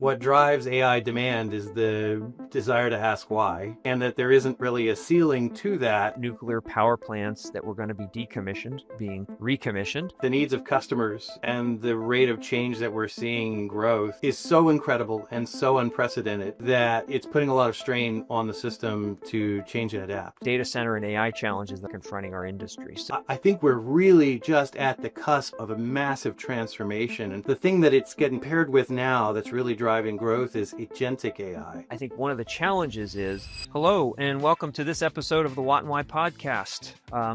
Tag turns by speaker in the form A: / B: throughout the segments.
A: What drives AI demand is the desire to ask why, and that there isn't really a ceiling to that.
B: Nuclear power plants that were going to be decommissioned being recommissioned.
A: The needs of customers and the rate of change that we're seeing in growth is so incredible and so unprecedented that it's putting a lot of strain on the system to change and adapt.
B: Data center and AI challenges that are confronting our industry.
A: I think we're really just at the cusp of a massive transformation. And the thing that it's getting paired with now that's really driving growth is agentic AI.
B: I think one of the challenges is, hello, and welcome to this episode of the What and Why podcast.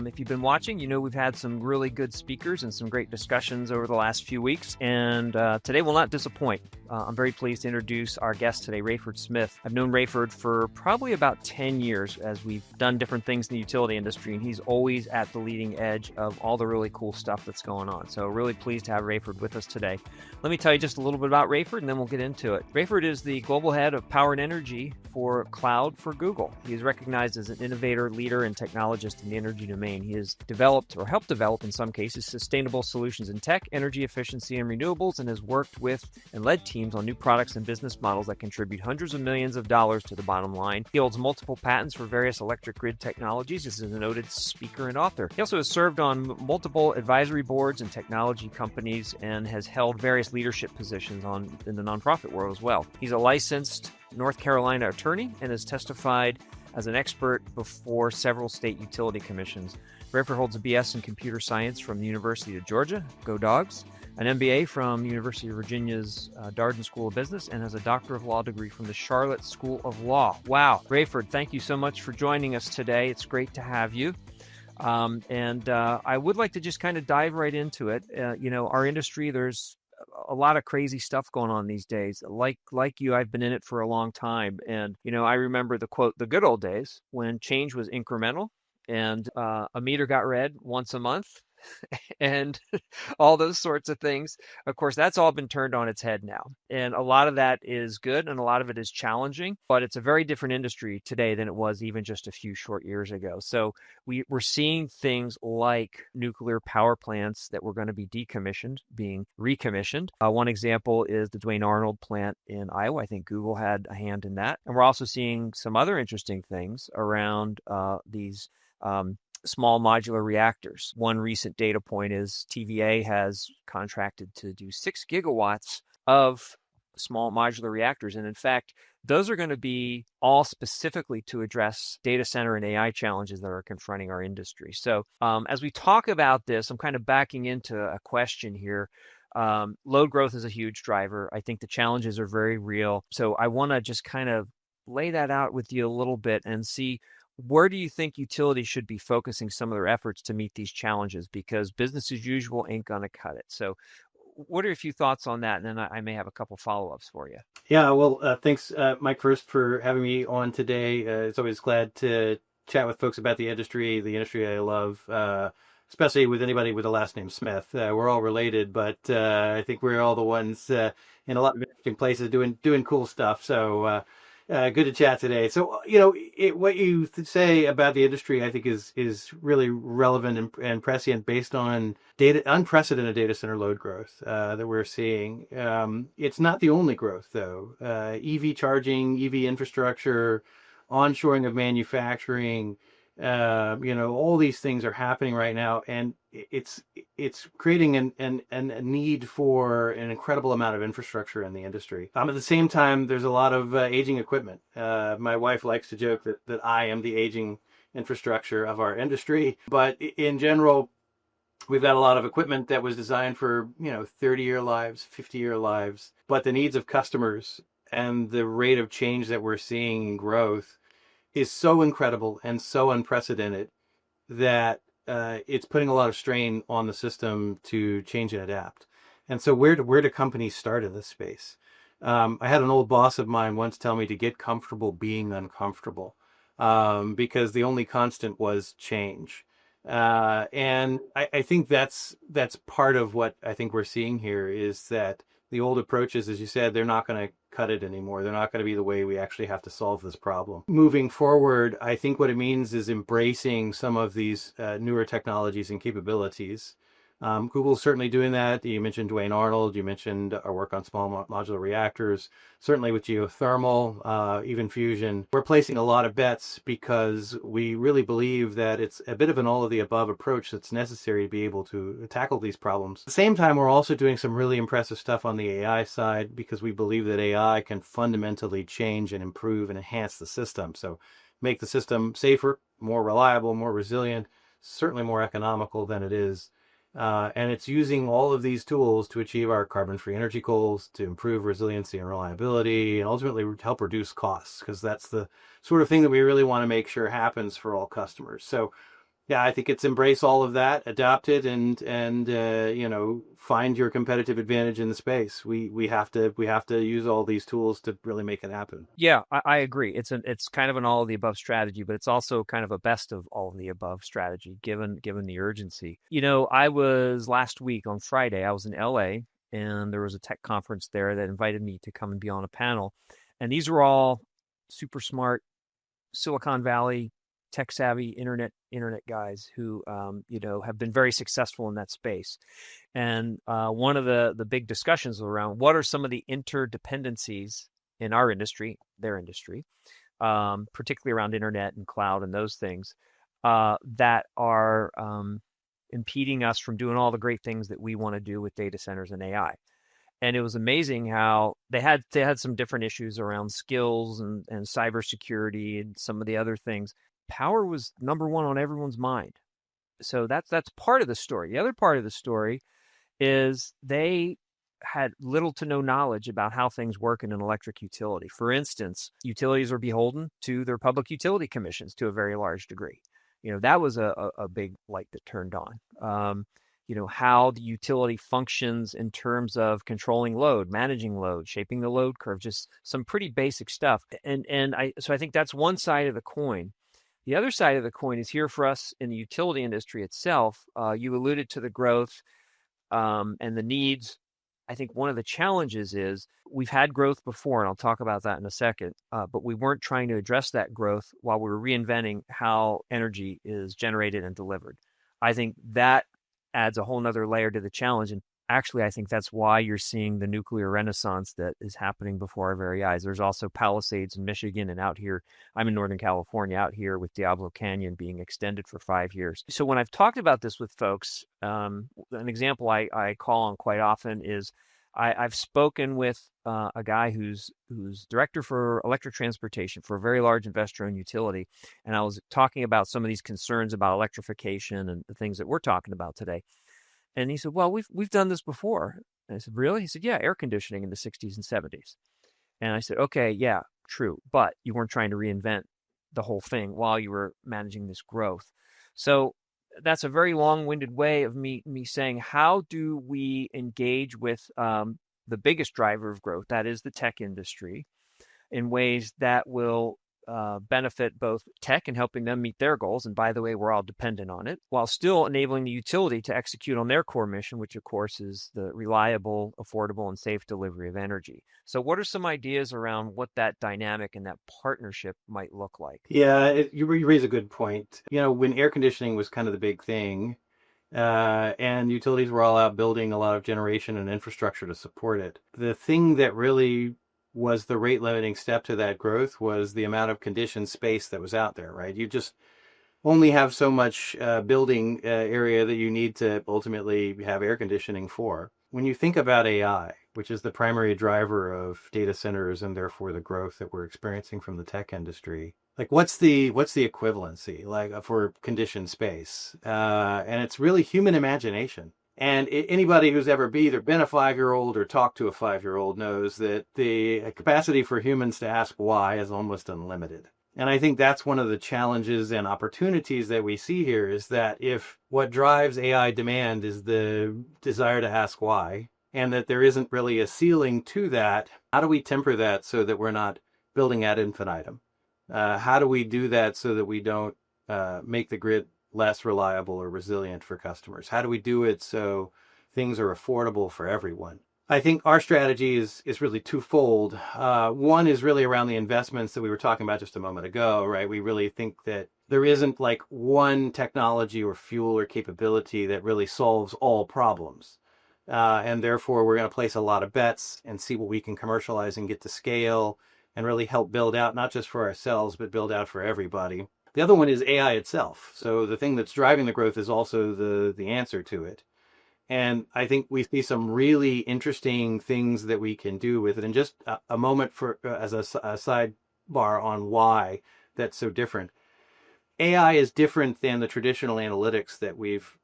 B: If you've been watching, you know we've had some really good speakers and some great discussions over the last few weeks. And today will not disappoint. I'm very pleased to introduce our guest today, Raiford Smith. I've known Raiford for probably about 10 years as we've done different things in the utility industry, and he's always at the leading edge of all the really cool stuff that's going on. So really pleased to have Raiford with us today. Let me tell you just a little bit about Raiford, and then we'll get into it. Raiford is the global head of power and energy for cloud for Google. He is recognized as an innovator, leader, and technologist in the energy domain. He has developed, or helped develop in some cases, sustainable solutions in tech, energy efficiency, and renewables, and has worked with and led teams on new products and business models that contribute hundreds of millions of dollars to the bottom line. He holds multiple patents for various electric grid technologies. This is a noted speaker and author. He also has served on multiple advisory boards and technology companies and has held various leadership positions in the nonprofit world as well. He's a licensed North Carolina attorney and has testified as an expert before several state utility commissions. Raiford holds a BS in computer science from the University of Georgia, go Dogs, an MBA from University of Virginia's Darden School of Business, and has a Doctor of Law degree from the Charlotte School of Law. Wow. Raiford, thank you so much for joining us today. It's great to have you. I would like to just kind of dive right into it. Our industry, there's a lot of crazy stuff going on these days. Like you, I've been in it for a long time. And, I remember the quote, the good old days when change was incremental and a meter got read once a month. And all those sorts of things. Of course, that's all been turned on its head now. And a lot of that is good and a lot of it is challenging, but it's a very different industry today than it was even just a few short years ago. So we're seeing things like nuclear power plants that were going to be decommissioned being recommissioned. One example is the Duane Arnold plant in Iowa. I think Google had a hand in that. And we're also seeing some other interesting things around these small modular reactors. One recent data point is TVA has contracted to do 6 gigawatts of small modular reactors. And in fact, those are going to be all specifically to address data center and AI challenges that are confronting our industry. So as we talk about this, I'm kind of backing into a question here. Load growth is a huge driver. I think the challenges are very real. So I want to just kind of lay that out with you a little bit and see, where do you think utilities should be focusing some of their efforts to meet these challenges? Because business as usual ain't going to cut it. So what are a few thoughts on that? And then I may have a couple follow-ups for you.
A: Yeah, well, thanks, Mike, first for having me on today. It's always glad to chat with folks about the industry I love, especially with anybody with the last name Smith. We're all related, but I think we're all the ones in a lot of interesting places doing cool stuff. So good to chat today. So, what you say about the industry, I think is really relevant and prescient based on unprecedented data center load growth that we're seeing. It's not the only growth, though. EV charging, EV infrastructure, onshoring of manufacturing, all these things are happening right now, and it's creating a need for an incredible amount of infrastructure in the industry. At the same time, there's a lot of aging equipment. My wife likes to joke that I am the aging infrastructure of our industry, but in general, we've got a lot of equipment that was designed for 30-year lives, 50-year lives, but the needs of customers and the rate of change that we're seeing in growth is so incredible and so unprecedented that it's putting a lot of strain on the system to change and adapt. And so where do companies start in this space? I had an old boss of mine once tell me to get comfortable being uncomfortable because the only constant was change. And I think that's part of what I think we're seeing here is that the old approaches, as you said, they're not going to cut it anymore. They're not going to be the way we actually have to solve this problem. Moving forward, I think what it means is embracing some of these newer technologies and capabilities, Google's certainly doing that. You mentioned Dwayne Arnold. You mentioned our work on small modular reactors. Certainly with geothermal, even fusion. We're placing a lot of bets because we really believe that it's a bit of an all of the above approach that's necessary to be able to tackle these problems. At the same time, we're also doing some really impressive stuff on the AI side because we believe that AI can fundamentally change and improve and enhance the system. So make the system safer, more reliable, more resilient, certainly more economical than it is. And it's using all of these tools to achieve our carbon-free energy goals, to improve resiliency and reliability, and ultimately help reduce costs, because that's the sort of thing that we really want to make sure happens for all customers. So yeah, I think it's embrace all of that, adopt it, and find your competitive advantage in the space. We have to use all these tools to really make it happen.
B: Yeah, I agree. It's kind of an all of the above strategy, but it's also kind of a best of all of the above strategy, given the urgency. I was last week on Friday, I was in LA, and there was a tech conference there that invited me to come and be on a panel. And these were all super smart Silicon Valley, tech savvy internet guys who have been very successful in that space. And one of the big discussions was around what are some of the interdependencies in our industry, their industry, particularly around internet and cloud and those things that are impeding us from doing all the great things that we want to do with data centers and AI. And it was amazing how they had some different issues around skills and cybersecurity and some of the other things. Power was number one on everyone's mind. So that's part of the story. The other part of the story is they had little to no knowledge about how things work in an electric utility. For instance, utilities are beholden to their public utility commissions to a very large degree. That was a big light that turned on. How the utility functions in terms of controlling load, managing load, shaping the load curve, just some pretty basic stuff. So I think that's one side of the coin. The other side of the coin is here for us in the utility industry itself. You alluded to the growth and the needs. I think one of the challenges is we've had growth before, and I'll talk about that in a second, but we weren't trying to address that growth while we were reinventing how energy is generated and delivered. I think that adds a whole nother layer to the challenge. And actually, I think that's why you're seeing the nuclear renaissance that is happening before our very eyes. There's also Palisades in Michigan, and out here, I'm in Northern California, out here with Diablo Canyon being extended for 5 years. So when I've talked about this with folks, an example I call on quite often is I've spoken with a guy who's director for electric transportation for a very large investor-owned utility, and I was talking about some of these concerns about electrification and the things that we're talking about today. And he said, "Well, we've done this before." And I said, "Really?" He said, "Yeah, air conditioning in the 60s and 70s." And I said, "Okay, yeah, true, but you weren't trying to reinvent the whole thing while you were managing this growth." So that's a very long-winded way of me saying, how do we engage with the biggest driver of growth, that is the tech industry, in ways that will benefit both tech and helping them meet their goals. And by the way, we're all dependent on it, while still enabling the utility to execute on their core mission, which of course is the reliable, affordable, and safe delivery of energy. So what are some ideas around what that dynamic and that partnership might look like?
A: Yeah, you raise a good point. When air conditioning was kind of the big thing, and utilities were all out building a lot of generation and infrastructure to support it. The thing that really was the rate limiting step to that growth was the amount of conditioned space that was out there, right? You just only have so much building area that you need to ultimately have air conditioning for. When you think about AI, which is the primary driver of data centers and therefore the growth that we're experiencing from the tech industry, like what's the equivalency like for conditioned space? And it's really human imagination. And anybody who's ever either been a 5-year-old or talked to a 5-year-old knows that the capacity for humans to ask why is almost unlimited. And I think that's one of the challenges and opportunities that we see here, is that if what drives AI demand is the desire to ask why, and that there isn't really a ceiling to that, how do we temper that so that we're not building ad infinitum? How do we do that so that we don't make the grid less reliable or resilient for customers? How do we do it so things are affordable for everyone? I think our strategy is really twofold. One is really around the investments that we were talking about just a moment ago, right? We really think that there isn't like one technology or fuel or capability that really solves all problems. And therefore, we're going to place a lot of bets and see what we can commercialize and get to scale and really help build out, not just for ourselves, but build out for everybody. The other one is AI itself. So the thing that's driving the growth is also the answer to it. And I think we see some really interesting things that we can do with it. And just a moment for as a sidebar on why that's so different. AI is different than the traditional analytics that we've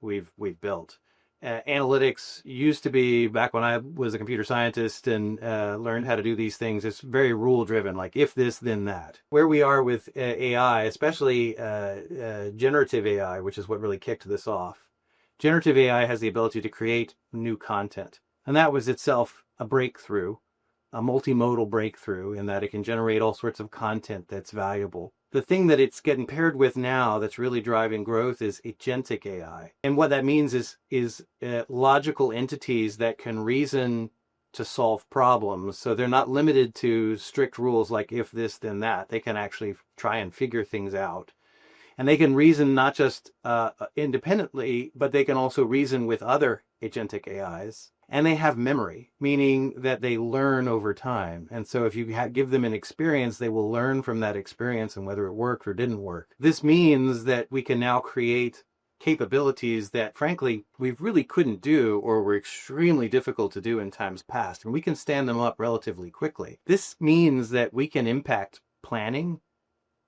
A: built. Analytics used to be, back when I was a computer scientist and learned how to do these things, it's very rule driven, like if this, then that. Where we are with AI, especially generative AI, which is what really kicked this off. Generative AI has the ability to create new content. And that was itself a breakthrough, a multimodal breakthrough, in that it can generate all sorts of content that's valuable. The thing that it's getting paired with now that's really driving growth is agentic AI. And what that means is logical entities that can reason to solve problems. So they're not limited to strict rules like if this, then that. They can actually try and figure things out. And they can reason not just independently, but they can also reason with other agentic AIs. And they have memory, meaning that they learn over time. And so if you give them an experience, they will learn from that experience and whether it worked or didn't work. This means that we can now create capabilities that, frankly, we really couldn't do or were extremely difficult to do in times past. And we can stand them up relatively quickly. This means that we can impact planning.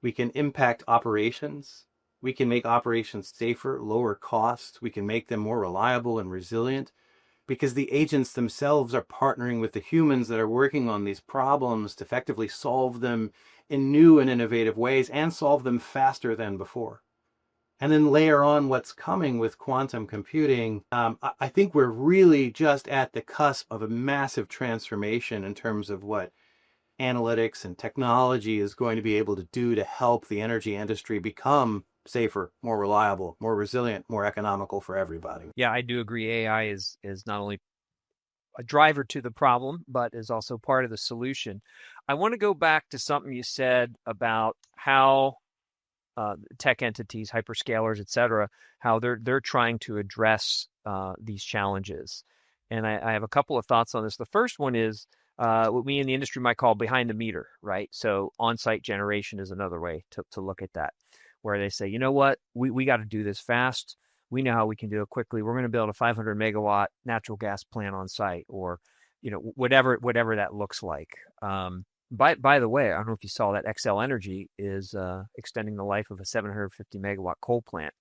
A: We can impact operations. We can make operations safer, lower costs. We can make them more reliable and resilient because the agents themselves are partnering with the humans that are working on these problems to effectively solve them in new and innovative ways and solve them faster than before. And then layer on what's coming with quantum computing. I think we're really just at the cusp of a massive transformation in terms of what analytics and technology is going to be able to do to help the energy industry become safer, more reliable, more resilient, more economical for everybody.
B: Yeah, I do agree. AI is not only a driver to the problem, but is also part of the solution. I want to go back to something you said about how tech entities, hyperscalers, et cetera, how they're trying to address these challenges. And I have a couple of thoughts on this. The first one is what we in the industry might call behind the meter, right? So on-site generation is another way to look at that, where they say, you know what, we got to do this fast. We know how we can do it quickly. We're going to build a 500 megawatt natural gas plant on site, or whatever that looks like. By the way, I don't know if you saw that XL Energy is extending the life of a 750 megawatt coal plant,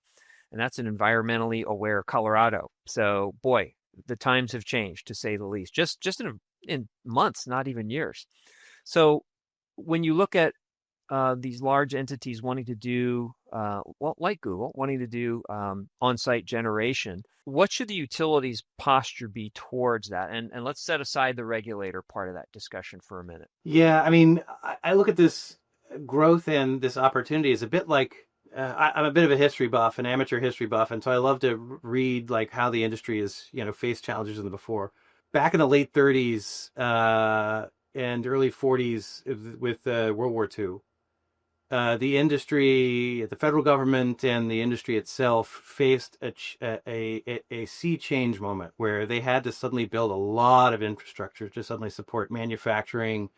B: and that's an environmentally aware Colorado. So boy, the times have changed, to say the least, just in months, not even years. So when you look at these large entities wanting to do, like Google, wanting to do on-site generation, what should the utilities posture be towards that? And let's set aside the regulator part of that discussion for a minute.
A: Yeah, I mean, I look at this growth and this opportunity as a bit like I'm a bit of a history buff, an amateur history buff, and so I love to read like how the industry has faced challenges in the before. Back in the late 30s and early 40s with World War II, the industry, the federal government, and the industry itself faced a sea change moment where they had to suddenly build a lot of infrastructure to suddenly support manufacturing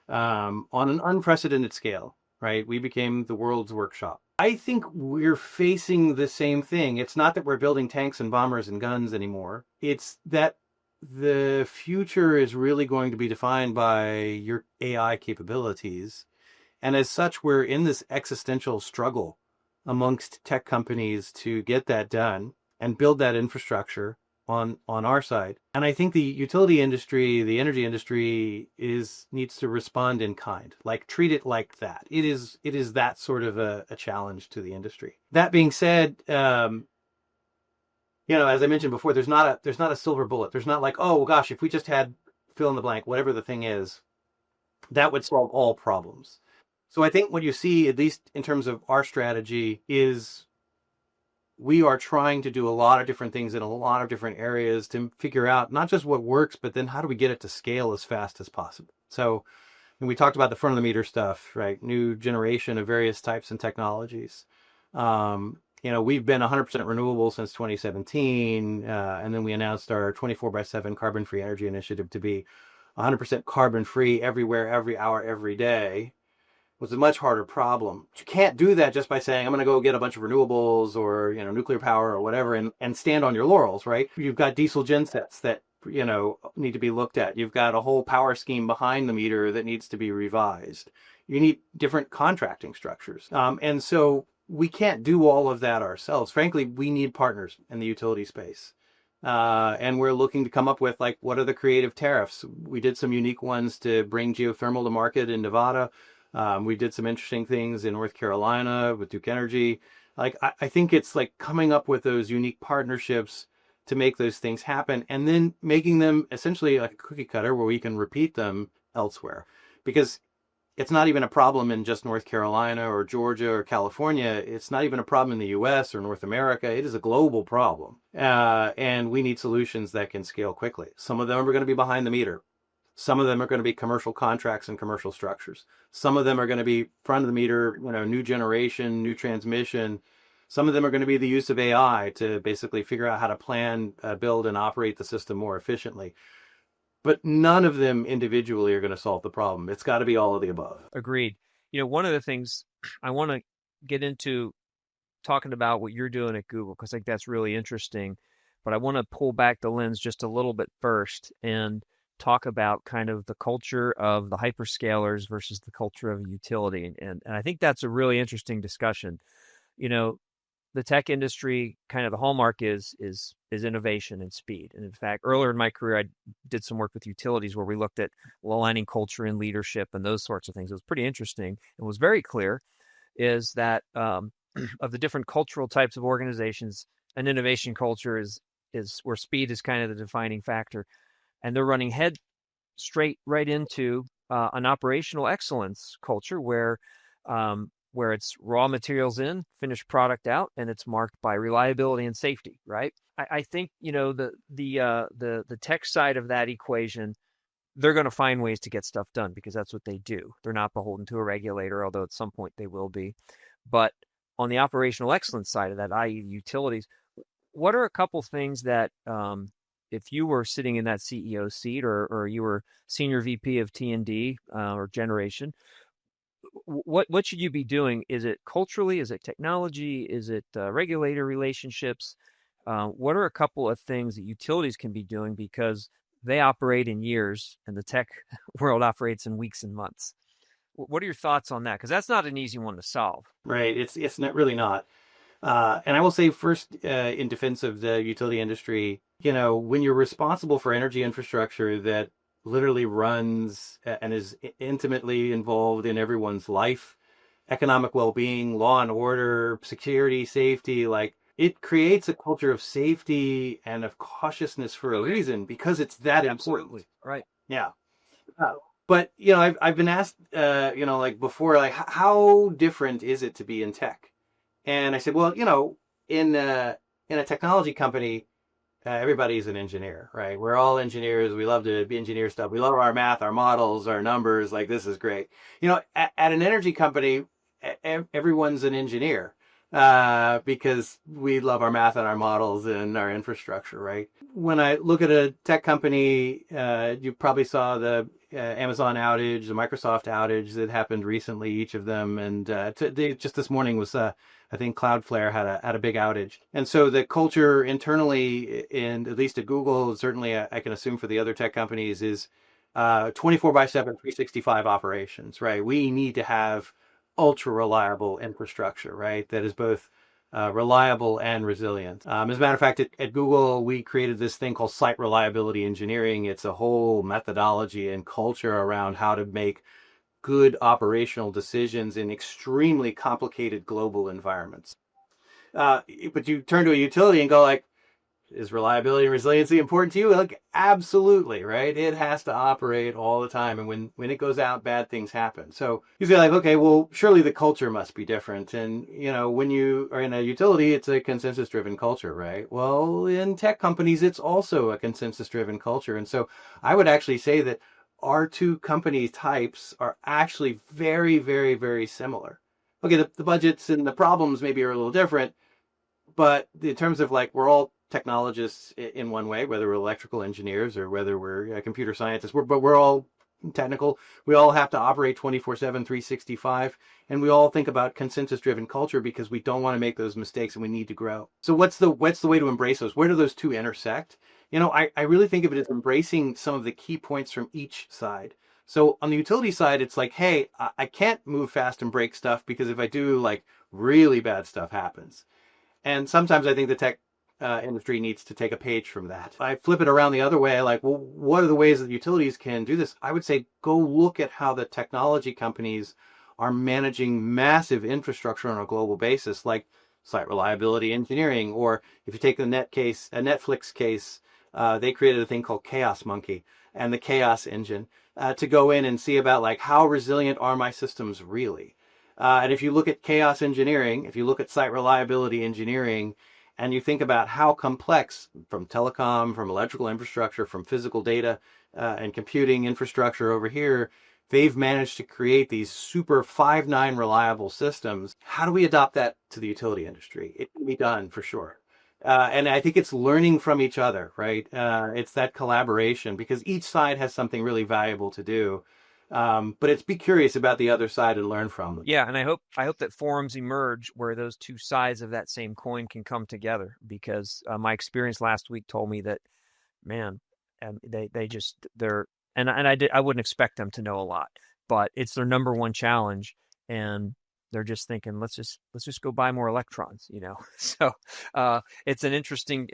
A: on an unprecedented scale, right? We became the world's workshop. I think we're facing the same thing. It's not that we're building tanks and bombers and guns anymore. It's that the future is really going to be defined by your AI capabilities. And as such, we're in this existential struggle amongst tech companies to get that done and build that infrastructure on our side. And I think the utility industry, the energy industry needs to respond in kind, like treat it like that. It is that sort of a challenge to the industry. That being said, as I mentioned before, there's not a silver bullet. There's not like, oh gosh, if we just had fill in the blank, whatever the thing is, that would solve all problems. So I think what you see, at least in terms of our strategy, is we are trying to do a lot of different things in a lot of different areas to figure out not just what works, but then how do we get it to scale as fast as possible. So we talked about the front of the meter stuff, right? New generation of various types and technologies. We've been 100% renewable since 2017, and then we announced our 24 by 7 carbon free energy initiative to be 100% carbon free everywhere, every hour, every day. Was a much harder problem. You can't do that just by saying, I'm going to go get a bunch of renewables or, nuclear power or whatever and stand on your laurels, right? You've got diesel gensets that, need to be looked at. You've got a whole power scheme behind the meter that needs to be revised. You need different contracting structures. And so we can't do all of that ourselves. Frankly, we need partners in the utility space. And we're looking to come up with, like, what are the creative tariffs? We did some unique ones to bring geothermal to market in Nevada. We did some interesting things in North Carolina with Duke Energy. Like, I think it's like coming up with those unique partnerships to make those things happen and then making them essentially like a cookie cutter where we can repeat them elsewhere. Because it's not even a problem in just North Carolina or Georgia or California. It's not even a problem in the US or North America. It is a global problem. And we need solutions that can scale quickly. Some of them are going to be behind the meter. Some of them are going to be commercial contracts and commercial structures. Some of them are going to be front of the meter, new generation, new transmission. Some of them are going to be the use of AI to basically figure out how to plan, build, and operate the system more efficiently. But none of them individually are going to solve the problem. It's got to be all of the above.
B: Agreed. One of the things I want to get into talking about what you're doing at Google, because I think that's really interesting. But I want to pull back the lens just a little bit first and talk about kind of the culture of the hyperscalers versus the culture of utility. And I think that's a really interesting discussion. The tech industry, kind of the hallmark is innovation and speed. And in fact, earlier in my career, I did some work with utilities where we looked at aligning culture and leadership and those sorts of things. It was pretty interesting. It was very clear is that of the different cultural types of organizations, an innovation culture is where speed is kind of the defining factor. And they're running head straight right into an operational excellence culture where it's raw materials in, finished product out, and it's marked by reliability and safety, right? I think the tech side of that equation, they're going to find ways to get stuff done because that's what they do. They're not beholden to a regulator, although at some point they will be. But on the operational excellence side of that, i.e. utilities, what are a couple things that if you were sitting in that CEO seat or you were senior VP of T&D or generation, what should you be doing? Is it culturally? Is it technology? Is it regulator relationships? What are a couple of things that utilities can be doing because they operate in years and the tech world operates in weeks and months? What are your thoughts on that? Because that's not an easy one to solve.
A: Right. It's not really not. And I will say first, in defense of the utility industry, when you're responsible for energy infrastructure that literally runs and is intimately involved in everyone's life, economic well-being, law and order, security, safety, like it creates a culture of safety and of cautiousness for a reason because it's that important.
B: Absolutely. Right.
A: Yeah. But I've been asked, like before, like how different is it to be in tech? And I said, well, in a technology company, everybody's an engineer, right? We're all engineers. We love to be engineer stuff. We love our math, our models, our numbers. Like this is great. At an energy company, everyone's an engineer because we love our math and our models and our infrastructure, right? When I look at a tech company, you probably saw the Amazon outage, the Microsoft outage that happened recently, each of them. And just this morning was, I think Cloudflare had a big outage. And so the culture internally, in at least at Google, certainly I can assume for the other tech companies, is 24 by 7, 365 operations, right? We need to have ultra reliable infrastructure, right? That is both reliable and resilient. As a matter of fact, at Google, we created this thing called site reliability engineering. It's a whole methodology and culture around how to make good operational decisions in extremely complicated global environments. But you turn to a utility and go like, is reliability and resiliency important to you? Like, absolutely, right? It has to operate all the time. And when it goes out, bad things happen. So you say like, okay, well, surely the culture must be different. And, when you are in a utility, it's a consensus driven culture, right? Well, in tech companies, it's also a consensus driven culture. And so I would actually say that our two company types are actually very, very, very similar. okay, the budgets and the problems maybe are a little different, but in terms of like we're all technologists in one way, whether we're electrical engineers or whether we're computer scientists, but we're all technical. We all have to operate 24/7, 365, and we all think about consensus-driven culture because we don't want to make those mistakes and we need to grow. So what's the way to embrace those? Where do those two intersect? I really think of it as embracing some of the key points from each side. So on the utility side, it's like, hey, I can't move fast and break stuff because if I do, like really bad stuff happens. And sometimes I think the tech industry needs to take a page from that. I flip it around the other way, like, well, what are the ways that utilities can do this? I would say go look at how the technology companies are managing massive infrastructure on a global basis, like site reliability engineering, or if you take the Netflix case, they created a thing called Chaos Monkey and the Chaos Engine to go in and see about like how resilient are my systems really. And if you look at chaos engineering, if you look at site reliability engineering, and you think about how complex from telecom, from electrical infrastructure, from physical data and computing infrastructure over here, they've managed to create these super 5.9 reliable systems. How do we adopt that to the utility industry? It can be done for sure. And I think it's learning from each other, right? It's that collaboration because each side has something really valuable to do. But it's be curious about the other side and learn from them.
B: Yeah, and I hope that forums emerge where those two sides of that same coin can come together because my experience last week told me that man, they're I wouldn't expect them to know a lot, but it's their number one challenge, and they're just thinking let's just go buy more electrons, you know. So it's an interesting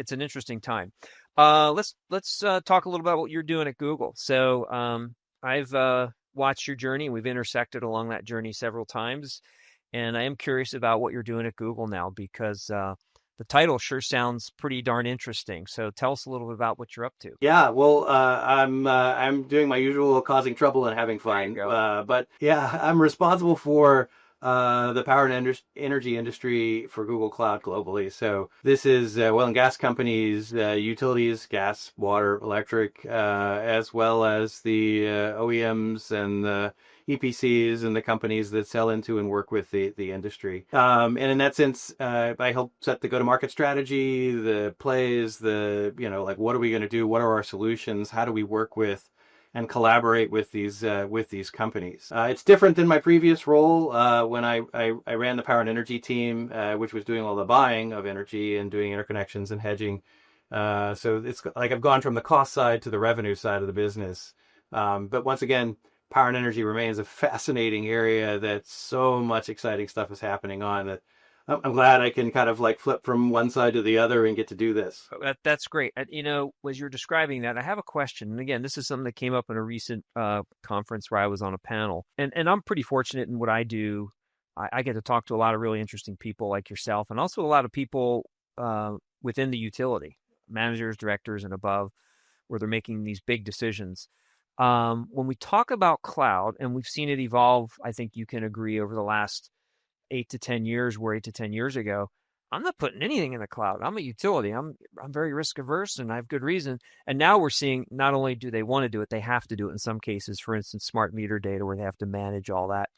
B: time. Let's talk a little about what you're doing at Google. So I've watched your journey. We've intersected along that journey several times, and I am curious about what you're doing at Google now because the title sure sounds pretty darn interesting. So tell us a little bit about what you're up to.
A: Yeah, well, I'm doing my usual causing trouble and having
B: There you
A: fun.
B: go.
A: But yeah, I'm responsible for the power and energy industry for Google Cloud globally. So this is oil and gas companies, utilities, gas, water, electric, as well as the OEMs and the EPCs and the companies that sell into and work with the industry. And in that sense, I help set the go-to-market strategy, the plays, like what are we going to do? What are our solutions? How do we work with and collaborate with these companies? It's different than my previous role when I ran the power and energy team, which was doing all the buying of energy and doing interconnections and hedging. So it's like I've gone from the cost side to the revenue side of the business. But once again, power and energy remains a fascinating area that so much exciting stuff is happening on that I'm glad I can kind of like flip from one side to the other and get to do this.
B: That's great. As you're describing that, I have a question. And again, this is something that came up in a recent conference where I was on a panel. And I'm pretty fortunate in what I do. I get to talk to a lot of really interesting people like yourself, and also a lot of people within the utility, managers, directors, and above, where they're making these big decisions. When we talk about cloud, and we've seen it evolve, I think you can agree over the last 8 to 10 years, where 8 to 10 years ago, I'm not putting anything in the cloud. I'm a utility. I'm very risk averse, and I have good reason. And now we're seeing not only do they want to do it, they have to do it in some cases. For instance, smart meter data, where they have to manage all that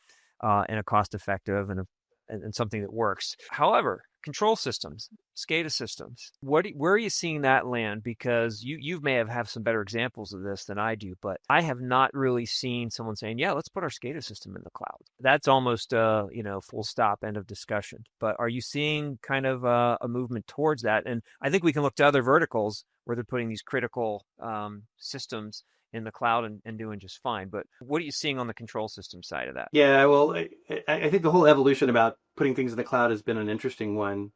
B: in a cost effective and something that works. However, control systems, SCADA systems, where are you seeing that land? Because you may have some better examples of this than I do, but I have not really seen someone saying, yeah, let's put our SCADA system in the cloud. That's almost full stop, end of discussion. But are you seeing kind of a movement towards that? And I think we can look to other verticals where they're putting these critical systems in the cloud and doing just fine. But what are you seeing on the control system side of that?
A: Yeah, well, I think the whole evolution about putting things in the cloud has been an interesting one.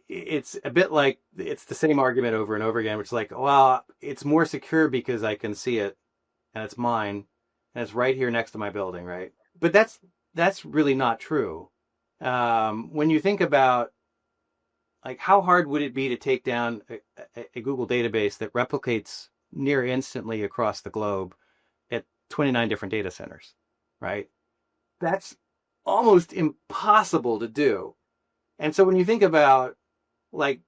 A: It's a bit like it's the same argument over and over again, which is like, well, it's more secure because I can see it and it's mine and it's right here next to my building, right? But that's really not true. When you think about like how hard would it be to take down a Google database that replicates near instantly across the globe at 29 different data centers, right? That's almost impossible to do. And so when you think about like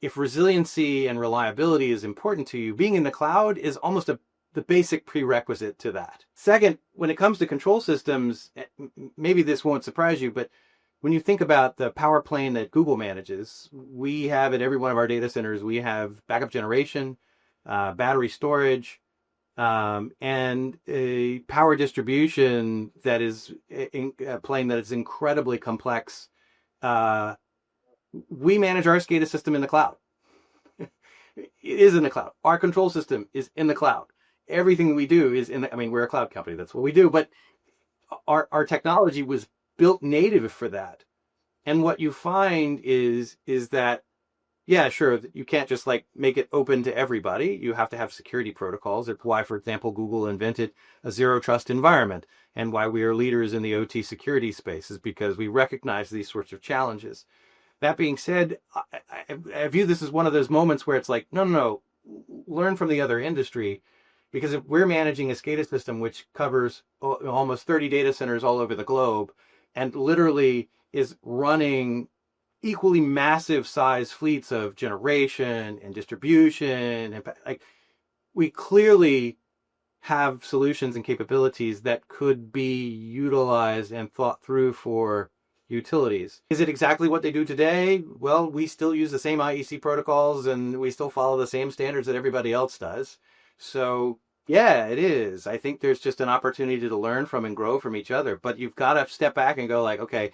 A: if resiliency and reliability is important to you, being in the cloud is almost a the basic prerequisite to that. Second, when it comes to control systems, maybe this won't surprise you, but when you think about the power plane that Google manages, we have at every one of our data centers, we have backup generation, battery storage, and a power distribution that is a plane that is incredibly complex. Uh, we manage our SCADA system in the cloud. It is in the cloud. Our control system is in the cloud. Everything we do is in the, I mean, we're a cloud company. That's what we do. But our technology was built native for that. And what you find is that, yeah, sure, you can't just like make it open to everybody. You have to have security protocols. That's why, for example, Google invented a zero trust environment, and why we are leaders in the OT security space is because we recognize these sorts of challenges. That being said, I view this as one of those moments where it's like, no, no, no, learn from the other industry. Because if we're managing a SCADA system which covers almost 30 data centers all over the globe and literally is running equally massive size fleets of generation and distribution, and like, we clearly have solutions and capabilities that could be utilized and thought through for utilities. Is it exactly what they do today? Well, we still use the same IEC protocols and we still follow the same standards that everybody else does. So yeah, it is. I think there's just an opportunity to learn from and grow from each other, but you've got to step back and go like, okay,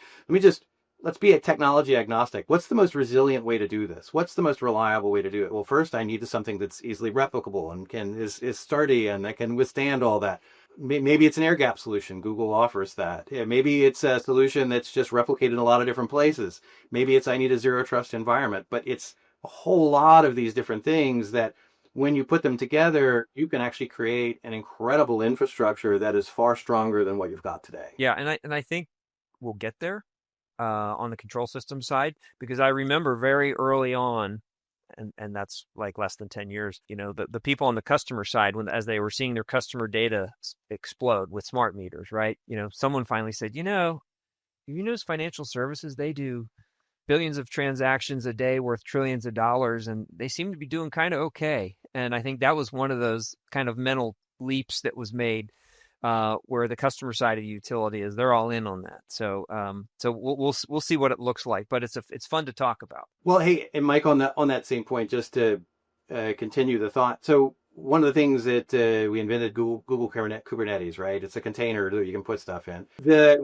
A: let's be a technology agnostic. What's the most resilient way to do this? What's the most reliable way to do it? Well, first I need something that's easily replicable and is sturdy and that can withstand all that. Maybe it's an air gap solution. Google offers that. Yeah, maybe it's a solution that's just replicated in a lot of different places. Maybe it's I need a zero trust environment, but it's a whole lot of these different things that when you put them together, you can actually create an incredible infrastructure that is far stronger than what you've got today.
B: Yeah, and I think we'll get there on the control system side, because I remember very early on, and that's like less than 10 years, the people on the customer side, as they were seeing their customer data explode with smart meters, right? Someone finally said, financial services, they do billions of transactions a day worth trillions of dollars, and they seem to be doing kind of okay. And I think that was one of those kind of mental leaps that was made, where the customer side of the utility is, they're all in on that. So we'll see what it looks like, but it's fun to talk about.
A: Well, hey, and Mike, on that same point, just to continue the thought. So one of the things that we invented, Google Kubernetes, right? It's a container that you can put stuff in.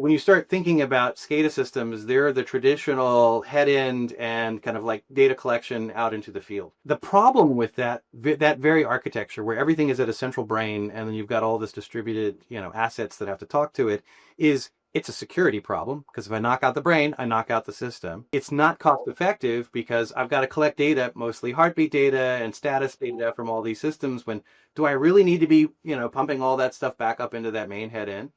A: When you start thinking about SCADA systems, they're the traditional head end and kind of like data collection out into the field. The problem with that very architecture, where everything is at a central brain and then you've got all this distributed, assets that have to talk to it, is it's a security problem, because if I knock out the brain, I knock out the system. It's not cost effective because I've got to collect data, mostly heartbeat data and status data from all these systems. When do I really need to be, pumping all that stuff back up into that main head end?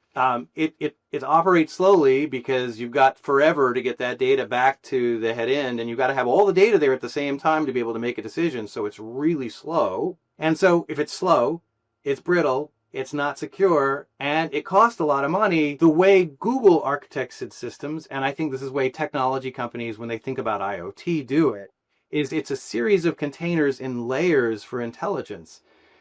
A: It operates slowly because you've got forever to get that data back to the head end, and you've got to have all the data there at the same time to be able to make a decision. So it's really slow. And so if it's slow, it's brittle, it's not secure, and it costs a lot of money. The way Google architects its systems, and I think this is the way technology companies, when they think about IoT, do it, is it's a series of containers in layers for intelligence.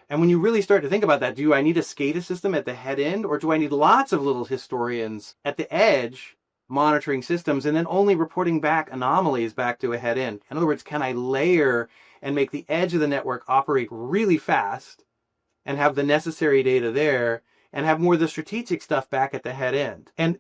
A: And when you really start to think about that, do I need a SCADA system at the head end, or do I need lots of little historians at the edge monitoring systems and then only reporting back anomalies back to a head end? In other words, can I layer and make the edge of the network operate really fast and have the necessary data there, and have more of the strategic stuff back at the head end? And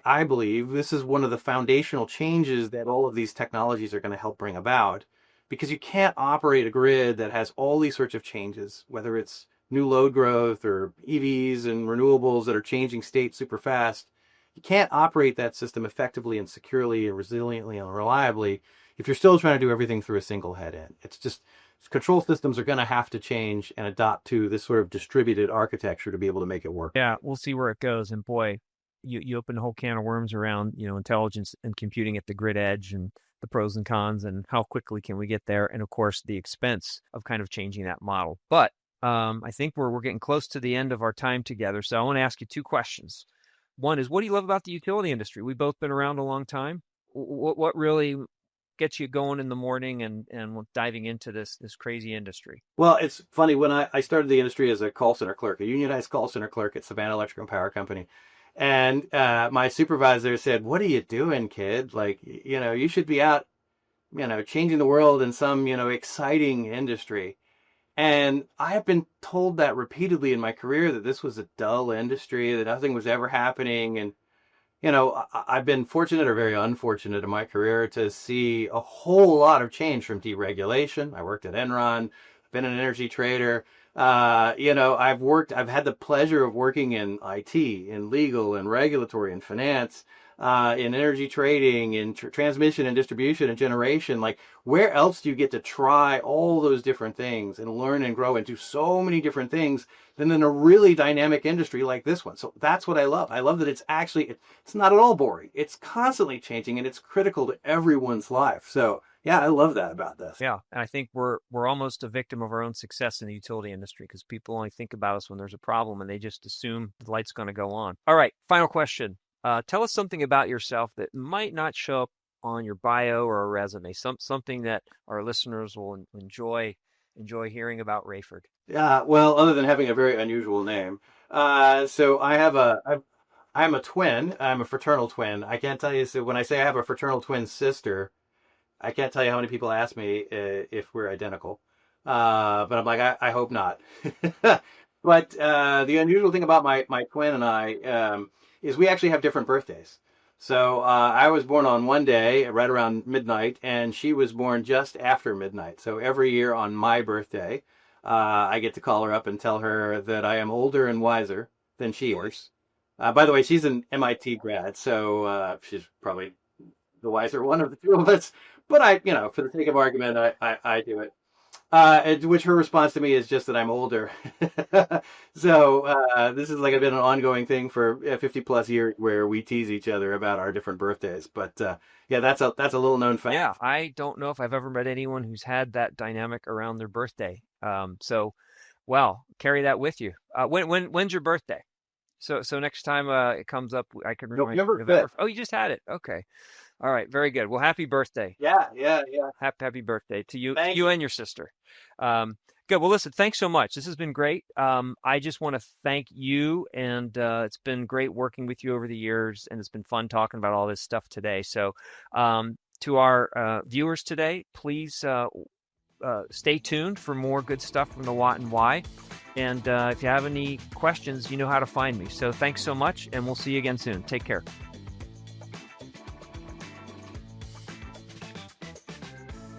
A: I believe, this is one of the foundational changes that all of these technologies are going to help bring about, because you can't operate a grid that has all these sorts of changes, whether it's new load growth or EVs and renewables that are changing state super fast. You can't operate that system effectively and securely and resiliently and reliably if you're still trying to do everything through a single head end. It's just, control systems are going to have to change and adopt to this sort of distributed architecture to be able to make it work.
B: Yeah, we'll see where it goes. And boy, you open a whole can of worms around, intelligence and computing at the grid edge, and the pros and cons, and how quickly can we get there, and of course the expense of kind of changing that model. But I think we're getting close to the end of our time together. So I want to ask you two questions. One is, what do you love about the utility industry? We've both been around a long time. What really gets you going in the morning and diving into this crazy industry?
A: Well, it's funny when I started the industry as a call center clerk, a unionized call center clerk at Savannah Electric and Power Company. And my supervisor said, "What are you doing, kid? Like, you should be out, changing the world in some, exciting industry." And I have been told that repeatedly in my career that this was a dull industry, that nothing was ever happening. And I've been fortunate or very unfortunate in my career to see a whole lot of change from deregulation. I worked at Enron, been an energy trader. I've had the pleasure of working in IT, in legal, and regulatory, and finance, in energy trading, in transmission and distribution and generation. Like, where else do you get to try all those different things and learn and grow and do so many different things than in a really dynamic industry like this one? So that's what I love. I love that it's not at all boring. It's constantly changing and it's critical to everyone's life. So yeah, I love that about this.
B: Yeah, and I think we're almost a victim of our own success in the utility industry because people only think about us when there's a problem and they just assume the light's going to go on. All right, final question. Tell us something about yourself that might not show up on your bio or a resume. Something that our listeners will enjoy hearing about Raiford.
A: Yeah, well, other than having a very unusual name, so I'm a twin. I'm a fraternal twin. I can't tell you. So when I say I have a fraternal twin sister, I can't tell you how many people ask me if we're identical. But I'm like, I hope not. But the unusual thing about my twin and I is we actually have different birthdays. So I was born on one day, right around midnight, and she was born just after midnight. So every year on my birthday, I get to call her up and tell her that I am older and wiser than she is. By the way, she's an MIT grad, so she's probably the wiser one of the two of us. But for the sake of argument, I do it. Which her response to me is just that I'm older. So this is like been an ongoing thing for 50 plus years where we tease each other about our different birthdays. But yeah, that's a little known fact.
B: Yeah, I don't know if I've ever met anyone who's had that dynamic around their birthday. So, well, carry that with you. When's your birthday? So next time it comes up, I can remind
A: November 5th.
B: Oh, you just had it. Okay. All right, very good. Well, happy birthday.
A: Yeah.
B: Happy birthday to you,
A: Thank
B: you and your sister. Good. Well, listen, thanks so much. This has been great. I just want to thank you, and it's been great working with you over the years, and it's been fun talking about all this stuff today. So, to our viewers today, please stay tuned for more good stuff from the What and Why. And if you have any questions, you know how to find me. So thanks so much, and we'll see you again soon. Take care.